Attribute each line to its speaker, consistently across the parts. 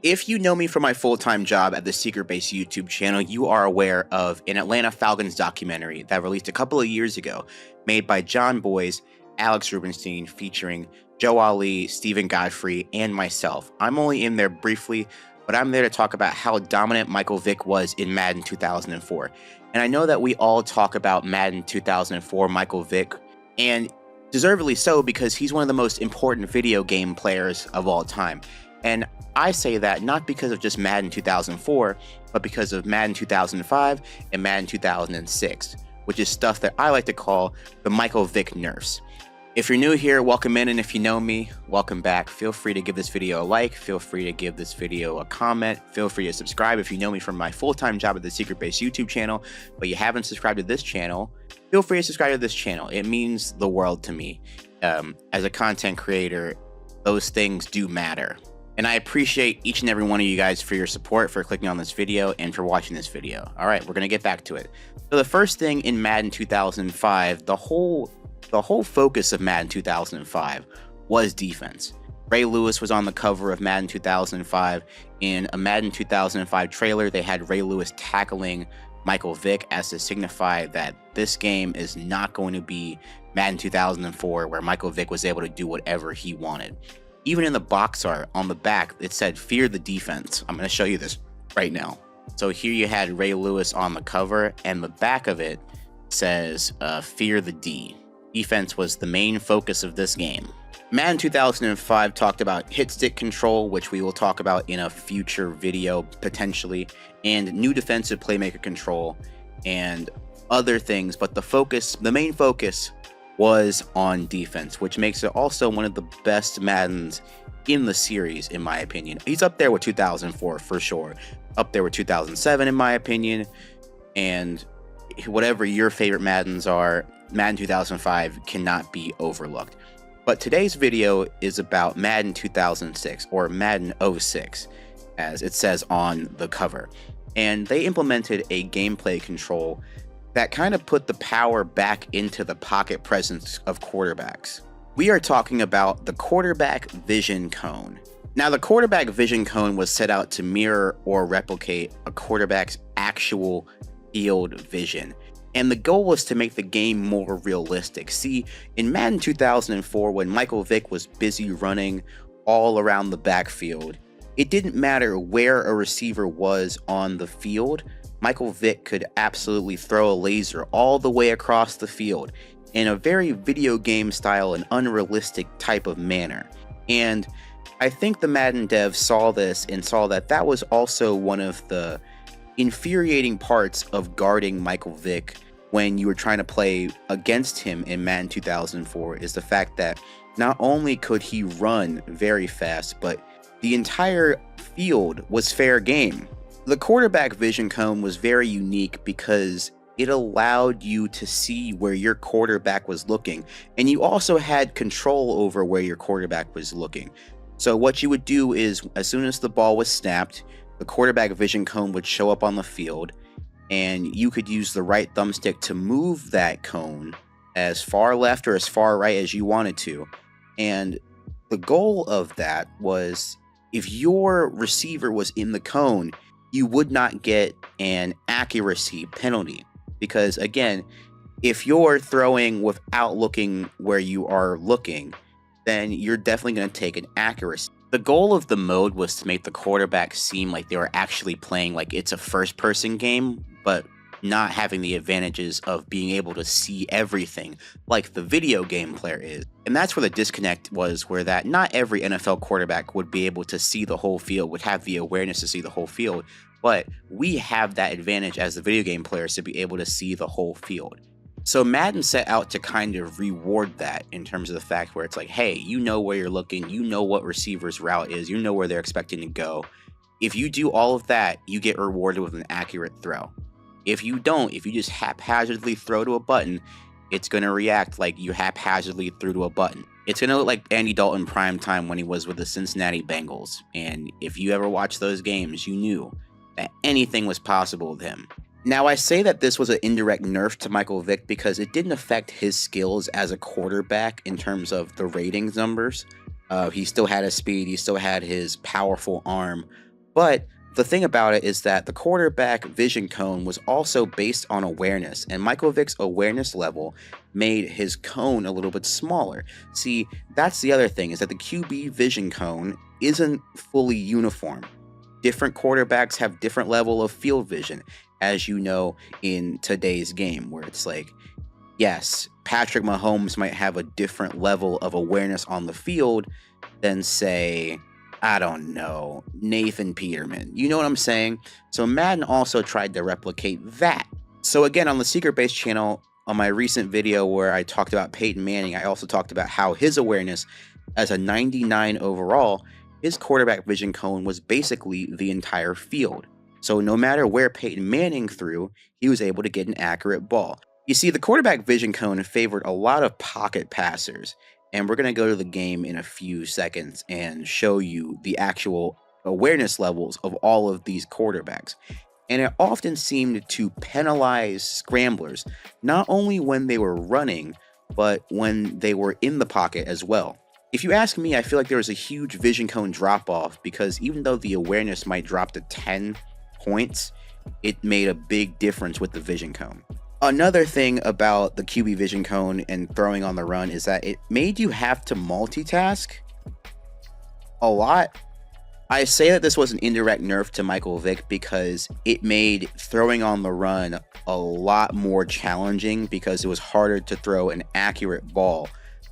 Speaker 1: If you know me from my full-time job at the Secret Base YouTube channel, you are aware of an Atlanta Falcons documentary that released a couple of years ago, made by John Boyes, Alex Rubenstein, featuring Joe Ali, Stephen Godfrey, and myself. I'm only in there briefly, but I'm there to talk about how dominant Michael Vick was in Madden 2004. And I know that we all talk about Madden 2004 Michael Vick, and deservedly so, because he's one of the most important video game players of all time. And I say that not because of just Madden 2004, but because of Madden 2005 and Madden 2006, which is stuff that I like to call the Michael Vick nerfs. If you're new here, welcome in, and if you know me, welcome back. Feel free to give this video a like, feel free to give this video a comment, feel free to subscribe if you know me from my full-time job at the Secret Base YouTube channel, but you haven't subscribed to this channel, feel free to subscribe to this channel. It means the world to me. As a content creator, those things do matter. And I appreciate each and every one of you guys for your support, for clicking on this video, and for watching this video. All right, we're going to get back to it. So the first thing in Madden 2005, the whole focus of Madden 2005 was defense. Ray Lewis was on the cover of Madden 2005. In a Madden 2005 trailer, they had Ray Lewis tackling Michael Vick as to signify that this game is not going to be Madden 2004, where Michael Vick was able to do whatever he wanted. Even in the box art on the back, it said, "Fear the defense." I'm going to show you this right now. So here you had Ray Lewis on the cover, and the back of it says, "Fear the D." Defense was the main focus of this game. Madden 2005 talked about hit stick control, which we will talk about in a future video potentially, and new defensive playmaker control, and other things, but the main focus was on defense, which makes it also one of the best Maddens in the series, in my opinion. He's up there with 2004 for sure, up there with 2007 in my opinion, and whatever your favorite Maddens are, Madden 2005 cannot be overlooked. But today's video is about Madden 2006, or Madden 06, as it says on the cover. And they implemented a gameplay control that kind of put the power back into the pocket presence of quarterbacks. We are talking about the quarterback vision cone. Now, the quarterback vision cone was set out to mirror or replicate a quarterback's actual field vision. And the goal was to make the game more realistic. See, in Madden 2004, when Michael Vick was busy running all around the backfield, it didn't matter where a receiver was on the field. Michael Vick could absolutely throw a laser all the way across the field in a very video game style and unrealistic type of manner. And I think the Madden devs saw this and saw that that was also one of the infuriating parts of guarding Michael Vick when you were trying to play against him in Madden 2004, is the fact that not only could he run very fast, but the entire field was fair game. The quarterback vision cone was very unique because it allowed you to see where your quarterback was looking, and you also had control over where your quarterback was looking. So what you would do is, as soon as the ball was snapped, the quarterback vision cone would show up on the field, and you could use the right thumbstick to move that cone as far left or as far right as you wanted to. And the goal of that was, if your receiver was in the cone, you would not get an accuracy penalty, because again, if you're throwing without looking where you are looking, then you're definitely going to take an accuracy. The goal of the mode was to make the quarterback seem like they were actually playing like it's a first-person game, but not having the advantages of being able to see everything like the video game player is. And that's where the disconnect was, where that not every NFL quarterback would be able to see the whole field, would have the awareness to see the whole field, but we have that advantage as the video game players to be able to see the whole field. So Madden set out to kind of reward that in terms of the fact where it's like, hey, you know where you're looking, you know what receiver's route is, you know where they're expecting to go. If you do all of that, you get rewarded with an accurate throw. If you don't, if you just haphazardly throw to a button, it's going to react like you haphazardly threw to a button. It's going to look like Andy Dalton prime time when he was with the Cincinnati Bengals. And if you ever watched those games, you knew that anything was possible with him. Now, I say that this was an indirect nerf to Michael Vick because it didn't affect his skills as a quarterback in terms of the ratings numbers, He still had his speed, he still had his powerful arm. But the thing about it is that the quarterback vision cone was also based on awareness, and Michael Vick's awareness level made his cone a little bit smaller. See, that's the other thing, is that the QB vision cone isn't fully uniform. Different quarterbacks have different level of field vision, as you know, in today's game, where it's like, yes, Patrick Mahomes might have a different level of awareness on the field than, say, I don't know, Nathan Peterman. You know what I'm saying? So Madden also tried to replicate that. So again, on the Secret Base channel, on my recent video where I talked about Peyton Manning, I also talked about how his awareness as a 99 overall, his quarterback vision cone was basically the entire field. So no matter where Peyton Manning threw, he was able to get an accurate ball. You see, the quarterback vision cone favored a lot of pocket passers, and we're going to go to the game in a few seconds and show you the actual awareness levels of all of these quarterbacks. And it often seemed to penalize scramblers, not only when they were running, but when they were in the pocket as well. If you ask me, I feel like there was a huge vision cone drop off because even though the awareness might drop to 10 points, it made a big difference with the vision cone. Another thing about the QB vision cone and throwing on the run is that it made you have to multitask a lot. I say that this was an indirect nerf to Michael Vick because it made throwing on the run a lot more challenging because it was harder to throw an accurate ball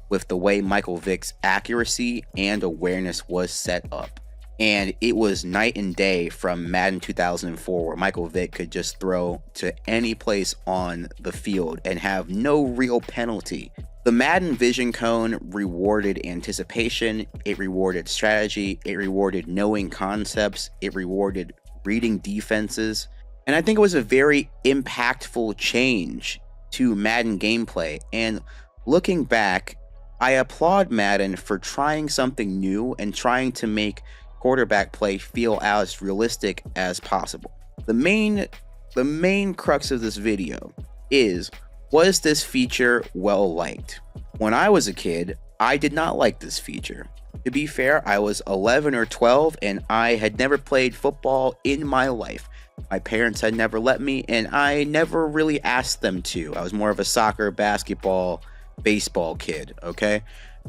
Speaker 1: with the way Michael Vick's accuracy and awareness was set up. And it was night and day from Madden 2004, where Michael Vick could just throw to any place on the field and have no real penalty. The Madden vision cone rewarded anticipation, it rewarded strategy, it rewarded knowing concepts, it rewarded reading defenses. And I think it was a very impactful change to Madden gameplay. And looking back, I applaud Madden for trying something new and trying to make quarterback play feel as realistic as possible. The main crux of this video is, was this feature well liked? When I was a kid, I did not like this feature. To be fair, I was 11 or 12 and I had never played football in my life. My parents had never let me, and I never really asked them to. I was more of a soccer, basketball, baseball kid, okay?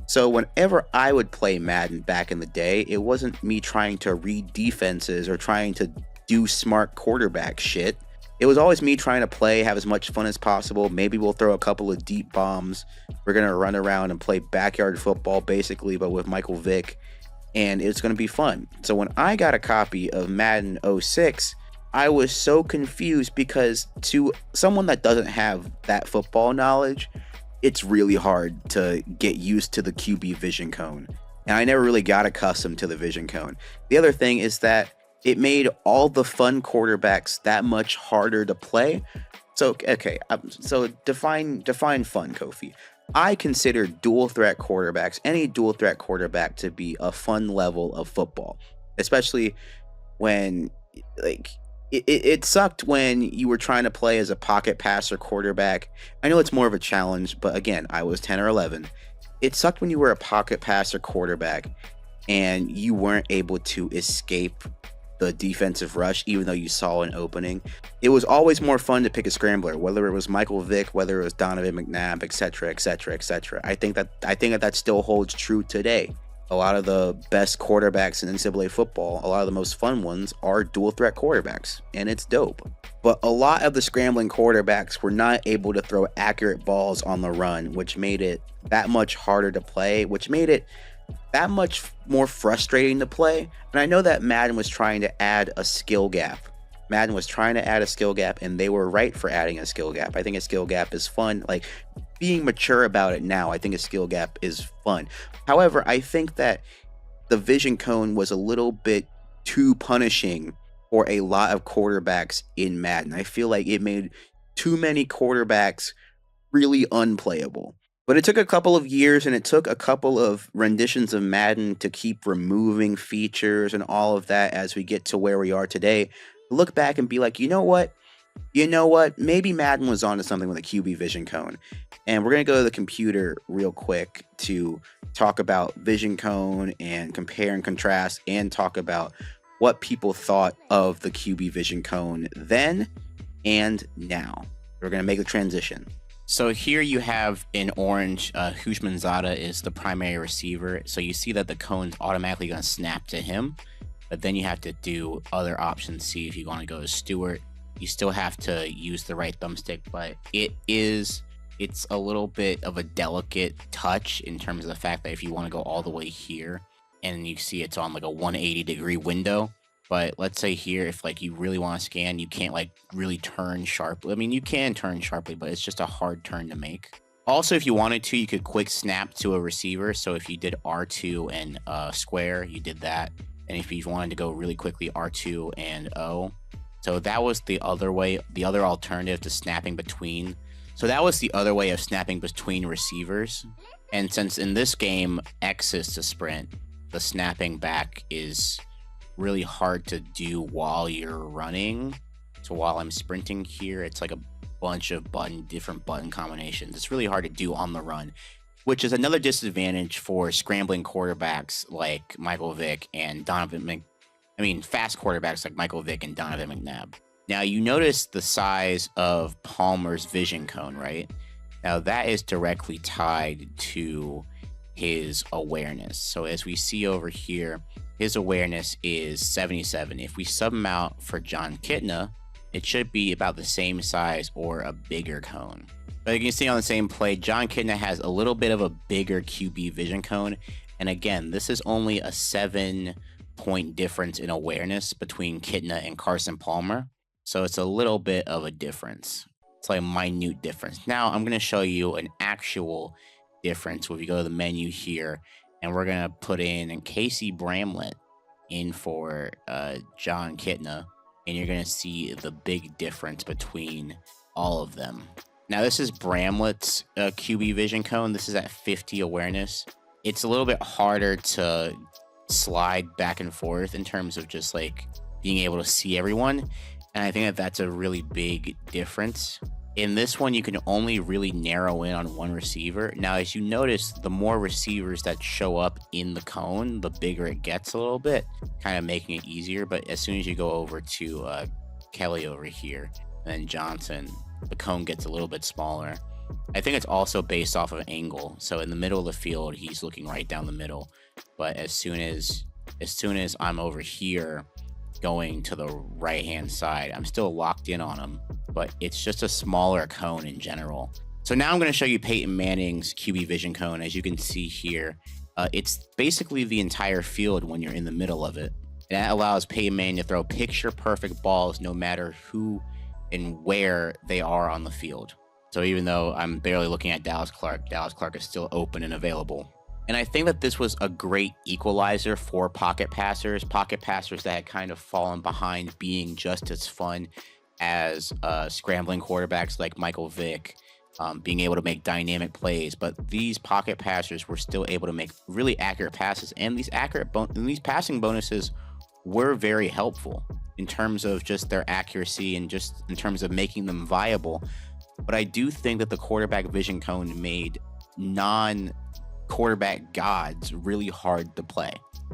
Speaker 1: So whenever I would play Madden back in the day, it wasn't me trying to read defenses or trying to do smart quarterback shit. It was always me trying to play, have as much fun as possible. Maybe we'll throw a couple of deep bombs. We're going to run around and play backyard football basically, but with Michael Vick, and it's going to be fun. So when I got a copy of Madden 06, I was so confused because to someone that doesn't have that football knowledge, it's really hard to get used to the QB vision cone. And I never really got accustomed to the vision cone. The other thing is that it made all the fun quarterbacks that much harder to play. So, okay, so define fun, Kofie. I consider dual threat quarterbacks, any dual threat quarterback, to be a fun level of football, especially when, like, it sucked when you were trying to play as a pocket passer quarterback. I know it's more of a challenge, but again, I was 10 or 11. It sucked when you were a pocket passer quarterback and you weren't able to escape the defensive rush, even though you saw an opening. It was always more fun to pick a scrambler, whether it was Michael Vick, whether it was Donovan McNabb, etc., etc., etc. I think that still holds true today. A lot of the best quarterbacks in NCAA football, a lot of the most fun ones, are dual threat quarterbacks, and it's dope. But a lot of the scrambling quarterbacks were not able to throw accurate balls on the run, which made it that much harder to play, which made it that much more frustrating to play. And I know that Madden was trying to add a skill gap. And they were right for adding a skill gap. I think a skill gap is fun. Like, being mature about it now, I think a skill gap is fun. However, I think that the vision cone was a little bit too punishing for a lot of quarterbacks in Madden. I feel like it made too many quarterbacks really unplayable. But it took a couple of years and it took a couple of renditions of Madden to keep removing features and all of that as we get to where we are today. Look back and be like, you know what? You know what? Maybe Madden was onto something with a QB vision cone. And we're going to go to the computer real quick to talk about vision cone and compare and contrast and talk about what people thought of the QB vision cone then and now. We're going to make the transition. So here you have in orange, Hushmanzada is the primary receiver. So you see that the cone's automatically going to snap to him. But then you have to do other options. See if you want to go to Stewart. You still have to use the right thumbstick, but it's a little bit of a delicate touch in terms of the fact that if you want to go all the way here and you see it's on like a 180-degree window. But let's say here, if like you really want to scan, you can't like really turn sharply. I mean, you can turn sharply, but it's just a hard turn to make. Also, if you wanted to, you could quick snap to a receiver. So if you did R2 and square, you did that. And if you wanted to go really quickly, R2 and O. So that was the other way, the other alternative to snapping between. So that was the other way of snapping between receivers. And since in this game, X is to sprint, the snapping back is really hard to do while you're running. So while I'm sprinting here, it's like a bunch of different button combinations. It's really hard to do on the run, which is another disadvantage for scrambling quarterbacks like Michael Vick and fast quarterbacks like Michael Vick and Donovan McNabb. Now, you notice the size of Palmer's vision cone, right? Now, that is directly tied to his awareness. So as we see over here, his awareness is 77. If we sub him out for John Kitna, it should be about the same size or a bigger cone. But you can see on the same play, John Kitna has a little bit of a bigger QB vision cone. And again, this is only a 7-point difference in awareness between Kitna and Carson Palmer. So it's a little bit of a difference. It's like a minute difference. Now I'm going to show you an actual difference. If you go to the menu here, and we're going to put in Casey Bramlett in for John Kitna, and you're going to see the big difference between all of them. Now this is Bramlett's QB vision cone. This is at 50 awareness. It's a little bit harder to slide back and forth in terms of just like being able to see everyone. And I think that that's a really big difference. In this one, you can only really narrow in on one receiver. Now, as you notice, the more receivers that show up in the cone, the bigger it gets a little bit, kind of making it easier. But as soon as you go over to Kelly over here, and then Johnson, the cone gets a little bit smaller. I think it's also based off of angle. So in the middle of the field, he's looking right down the middle. But as soon as I'm over here, going to the right hand side, I'm still locked in on him, but it's just a smaller cone in general. So now I'm going to show you Peyton Manning's QB vision cone. As you can see here, it's basically the entire field when you're in the middle of it. And that allows Peyton Manning to throw picture perfect balls no matter who and where they are on the field. So even though I'm barely looking at Dallas Clark is still open and available. And I think that this was a great equalizer for pocket passers that had kind of fallen behind being just as fun as scrambling quarterbacks like Michael Vick, being able to make dynamic plays. But these pocket passers were still able to make really accurate passes, and these passing bonuses were very helpful in terms of just their accuracy and just in terms of making them viable. But I do think that the quarterback vision cone made non-quarterback gods really hard to play,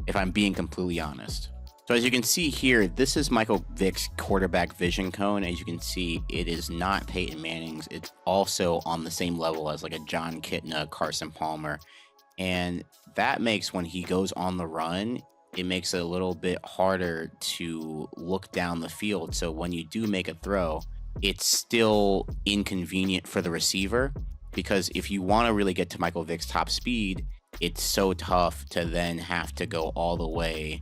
Speaker 1: if I'm being completely honest. So as you can see here, this is Michael Vick's quarterback vision cone. As you can see, it is not Peyton Manning's. It's also on the same level as like a John Kitna, Carson Palmer. And that makes, when he goes on the run, it makes it a little bit harder to look down the field. So when you do make a throw, it's still inconvenient for the receiver, because if you want to really get to Michael Vick's top speed, it's so tough to then have to go all the way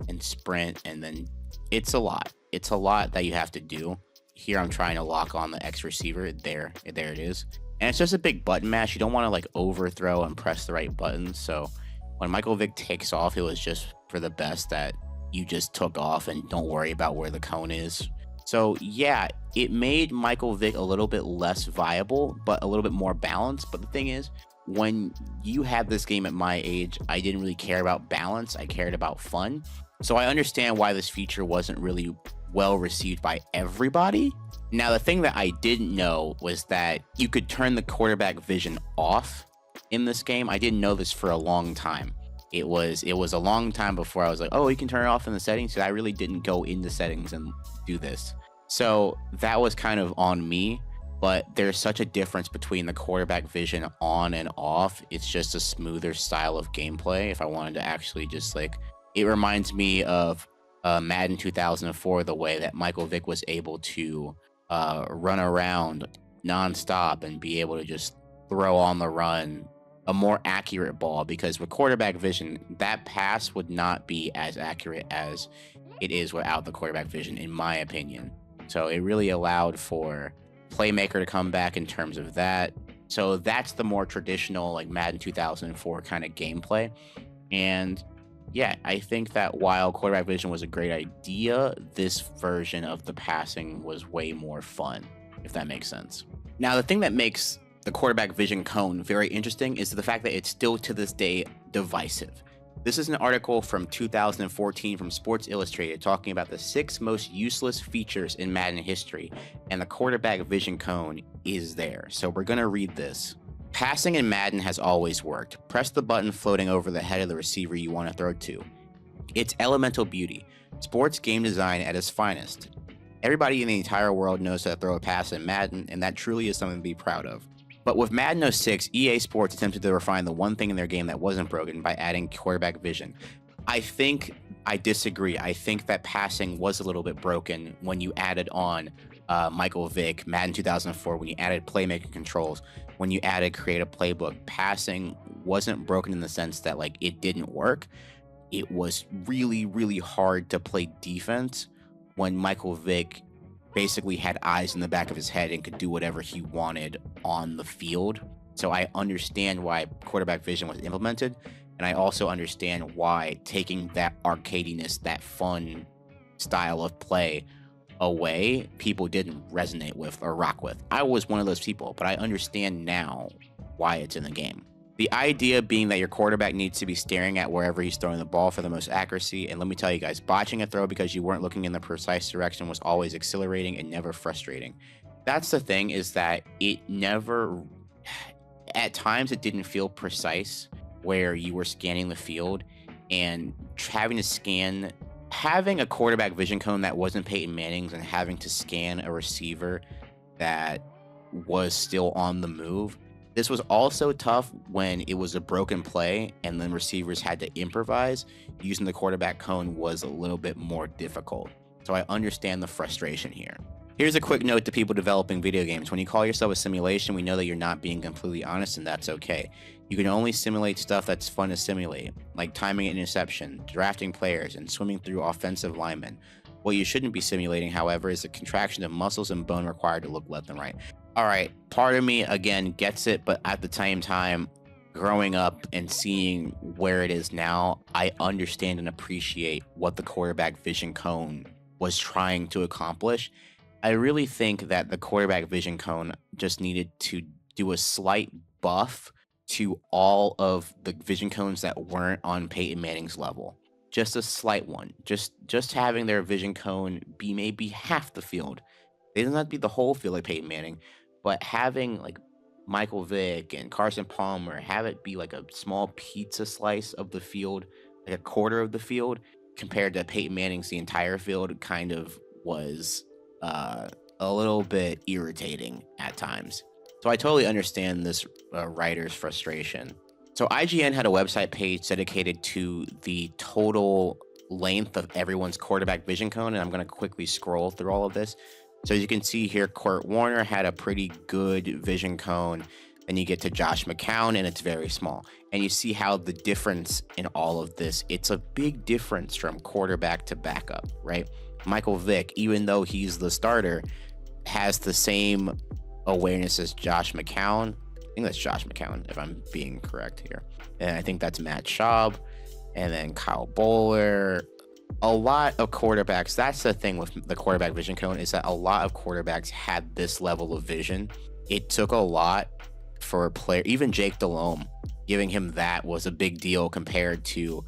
Speaker 1: and sprint, and then it's a lot that you have to do. Here I'm trying to lock on the X receiver. There it is. And it's just a big button mash. You don't want to like overthrow and press the right buttons. So when Michael Vick takes off, it was just for the best that you just took off and don't worry about where the cone is. So yeah, it made Michael Vick a little bit less viable, but a little bit more balanced. But the thing is, when you had this game at my age, I didn't really care about balance. I cared about fun. So I understand why this feature wasn't really well received by everybody. Now, the thing that I didn't know was that you could turn the quarterback vision off in this game. I didn't know this for a long time. It was a long time before I was like, oh, you can turn it off in the settings. So I really didn't go into settings and do this. So that was kind of on me. But there's such a difference between the quarterback vision on and off. It's just a smoother style of gameplay. If I wanted to actually just like, it reminds me of Madden 2004, the way that Michael Vick was able to run around nonstop and be able to just throw on the run a more accurate ball, because with quarterback vision, that pass would not be as accurate as it is without the quarterback vision, in my opinion. So it really allowed for playmaker to come back in terms of that. So that's the more traditional like Madden 2004 kind of gameplay. And yeah, I think that while quarterback vision was a great idea, this version of the passing was way more fun, if that makes sense. Now, the thing that makes the quarterback vision cone very interesting is the fact that it's still to this day divisive. This is an article from 2014 from Sports Illustrated talking about the 6 most useless features in Madden history, and the quarterback vision cone is there. So we're going to read this. Passing in Madden has always worked. Press the button floating over the head of the receiver you want to throw to. It's elemental beauty. Sports game design at its finest. Everybody in the entire world knows how to throw a pass in Madden, and that truly is something to be proud of. But with Madden 06, EA Sports attempted to refine the one thing in their game that wasn't broken by adding quarterback vision. I think I disagree. I think that passing was a little bit broken when you added on Michael Vick, Madden 2004, when you added playmaker controls, when you added create a playbook. Passing wasn't broken in the sense that like it didn't work. It was really, really hard to play defense when Michael Vick basically had eyes in the back of his head and could do whatever he wanted on the field. So I understand why quarterback vision was implemented, and I also understand why taking that arcadiness, that fun style of play away, people didn't resonate with or rock with. I was one of those people, but I understand now why it's in the game. The idea being that your quarterback needs to be staring at wherever he's throwing the ball for the most accuracy. And let me tell you guys, botching a throw because you weren't looking in the precise direction was always exhilarating and never frustrating. That's the thing, is that it never, at times it didn't feel precise where you were scanning the field, and having to scan, having a quarterback vision cone that wasn't Peyton Manning's and having to scan a receiver that was still on the move. This was also tough when it was a broken play and then receivers had to improvise. Using the quarterback cone was a little bit more difficult. So I understand the frustration here. Here's a quick note to people developing video games. When you call yourself a simulation, we know that you're not being completely honest, and that's okay. You can only simulate stuff that's fun to simulate, like timing an interception, drafting players, and swimming through offensive linemen. What you shouldn't be simulating, however, is the contraction of muscles and bone required to look left and right. All right, part of me, again, gets it, but at the same time, growing up and seeing where it is now, I understand and appreciate what the quarterback vision cone was trying to accomplish. I really think that the quarterback vision cone just needed to do a slight buff to all of the vision cones that weren't on Peyton Manning's level. Just a slight one. Just having their vision cone be maybe half the field. It doesn't have to be the whole field like Peyton Manning, but having like Michael Vick and Carson Palmer, have it be like a small pizza slice of the field, like a quarter of the field, compared to Peyton Manning's the entire field, kind of was a little bit irritating at times. So I totally understand this writer's frustration. So IGN had a website page dedicated to the total length of everyone's quarterback vision cone, and I'm going to quickly scroll through all of this. So as you can see here, Kurt Warner had a pretty good vision cone. Then you get to Josh McCown, and it's very small. And you see how the difference in all of this, it's a big difference from quarterback to backup, right? Michael Vick, even though he's the starter, has the same awareness as Josh McCown. I think that's Josh McCown, if I'm being correct here. And I think that's Matt Schaub, and then Kyle Bowler. A lot of quarterbacks, that's the thing with the quarterback vision cone, is that a lot of quarterbacks had this level of vision. It took a lot for a player, even Jake Delhomme, giving him that was a big deal compared to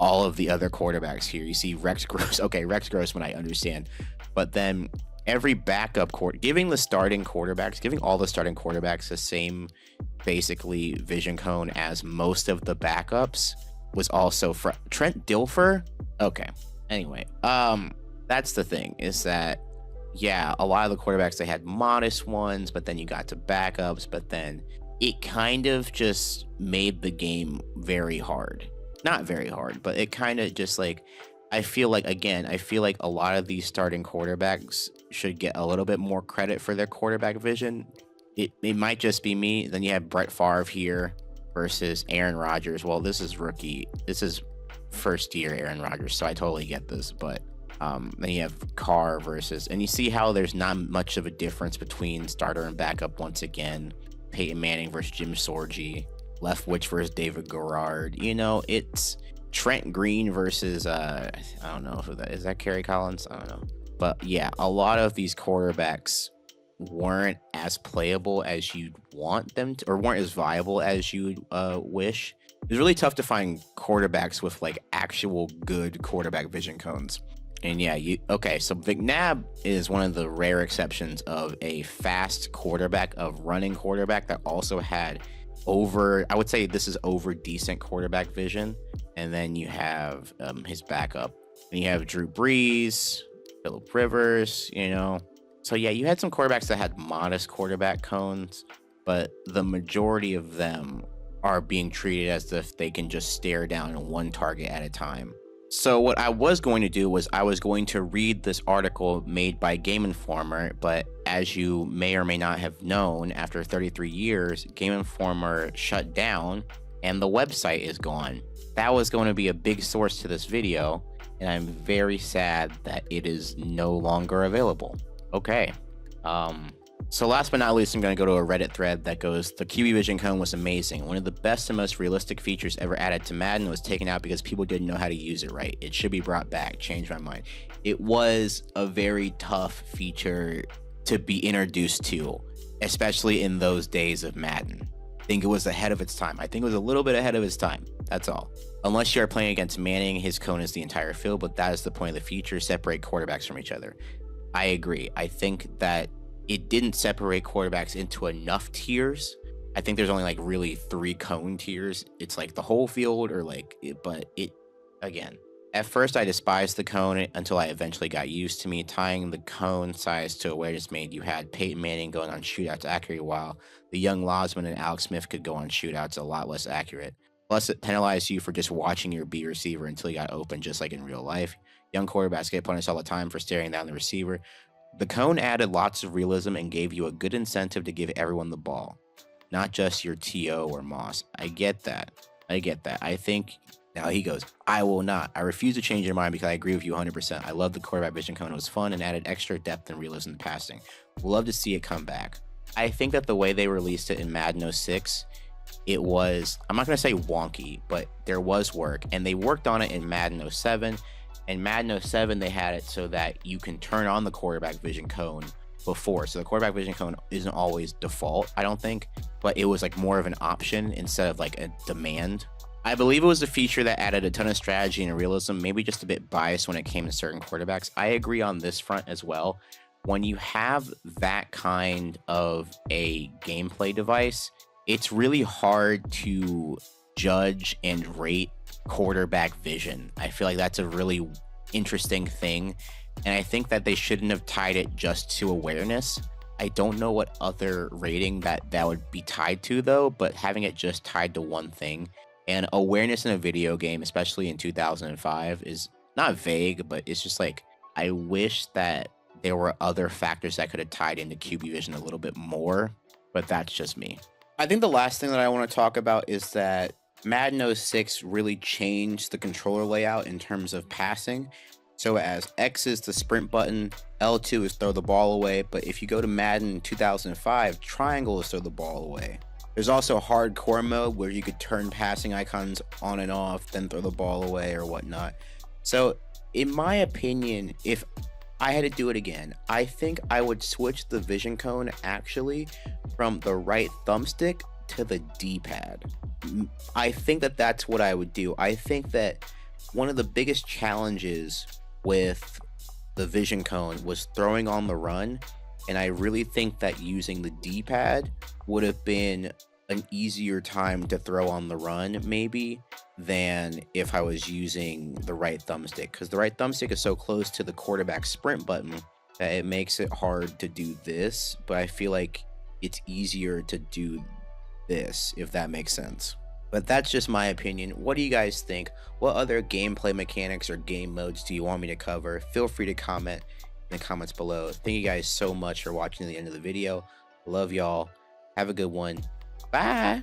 Speaker 1: all of the other quarterbacks here. You see Rex Gross. Okay, Rex Grossman, I understand. But then every backup giving all the starting quarterbacks the same basically vision cone as most of the backups was also Trent Dilfer. Okay. Anyway, that's the thing, is that yeah, a lot of the quarterbacks, they had modest ones, but then you got to backups, but then it kind of just made the game very hard. Not very hard, but it kind of just like, I feel like a lot of these starting quarterbacks should get a little bit more credit for their quarterback vision. It might just be me. Then you have Brett Favre here versus Aaron Rodgers. Well, this is rookie. This is first year Aaron Rodgers, so I totally get this. But then you have Carr versus, and you see how there's not much of a difference between starter and backup once again. Peyton Manning versus Jim Sorgi, Leftwich versus David Garrard. You know, it's Trent Green versus I don't know who that is. That Kerry Collins? I don't know. But yeah, a lot of these quarterbacks weren't as playable as you'd want them to, or weren't as viable as you'd wish. It was really tough to find quarterbacks with like actual good quarterback vision cones. And yeah, so Vick is one of the rare exceptions of a fast quarterback, of running quarterback that also had I would say this is over decent quarterback vision. And then you have his backup. And you have Drew Brees, Phillip Rivers, you know. So yeah, you had some quarterbacks that had modest quarterback cones, but the majority of them are being treated as if they can just stare down one target at a time. So what I was going to do was I was going to read this article made by Game Informer, but as you may or may not have known, after 33 years, Game Informer shut down and the website is gone. That was going to be a big source to this video, and I'm very sad that it is no longer available. Okay. So last but not least, I'm going to go to a Reddit thread that goes, the QB vision cone was amazing. One of the best and most realistic features ever added to Madden was taken out because people didn't know how to use it right. It should be brought back. Changed my mind. It was a very tough feature to be introduced to, especially in those days of Madden. I think it was ahead of its time. I think it was a little bit ahead of its time. That's all. Unless you're playing against Manning, his cone is the entire field, but that is the point of the feature, separate quarterbacks from each other. I agree. I think that it didn't separate quarterbacks into enough tiers. I think there's only like really 3 cone tiers. It's like the whole field or like it, but it, again, at first I despised the cone until I eventually got used to me. Tying the cone size to awareness made you had Peyton Manning going on shootouts accurate, while the young Losman and Alex Smith could go on shootouts a lot less accurate. Plus, it penalized you for just watching your B receiver until he got open, just like in real life. Young quarterbacks get punished all the time for staring down the receiver. The cone added lots of realism and gave you a good incentive to give everyone the ball, not just your TO or Moss. I get that. I think, now he goes, I will not. I refuse to change your mind because I agree with you 100%. I love the quarterback vision cone. It was fun and added extra depth and realism in passing. We'll love to see it come back. I think that the way they released it in Madden 06, it was, I'm not going to say wonky, but there was work. And they worked on it in Madden 07. In Madden 07, they had it so that you can turn on the quarterback vision cone before. So the quarterback vision cone isn't always default, I don't think, but it was like more of an option instead of like a demand. I believe it was a feature that added a ton of strategy and realism, maybe just a bit biased when it came to certain quarterbacks. I agree on this front as well. When you have that kind of a gameplay device, it's really hard to judge and rate quarterback vision. I feel like that's a really interesting thing, and I think that they shouldn't have tied it just to awareness. I don't know what other rating that would be tied to though, but having it just tied to one thing, and awareness in a video game, especially in 2005, is not vague, but it's just like, I wish that there were other factors that could have tied into QB vision a little bit more, but that's just me. I think the last thing that I want to talk about is that Madden 06 really changed the controller layout in terms of passing. So as X is the sprint button, L2 is throw the ball away, but if you go to Madden 2005, triangle is throw the ball away. There's also hardcore mode where you could turn passing icons on and off, then throw the ball away or whatnot. So in my opinion, if I had to do it again, I think I would switch the vision cone actually from the right thumbstick to the D-pad. I think that that's what I would do. I think that one of the biggest challenges with the vision cone was throwing on the run, and I really think that using the D-pad would have been an easier time to throw on the run maybe than if I was using the right thumbstick, because the right thumbstick is so close to the quarterback sprint button that it makes it hard to do this, but I feel like it's easier to do this, if that makes sense. But that's just my opinion. What do you guys think? What other gameplay mechanics or game modes do you want me to cover? Feel free to comment in the comments below. Thank you guys so much for watching to the end of the video. Love y'all. Have a good one. Bye.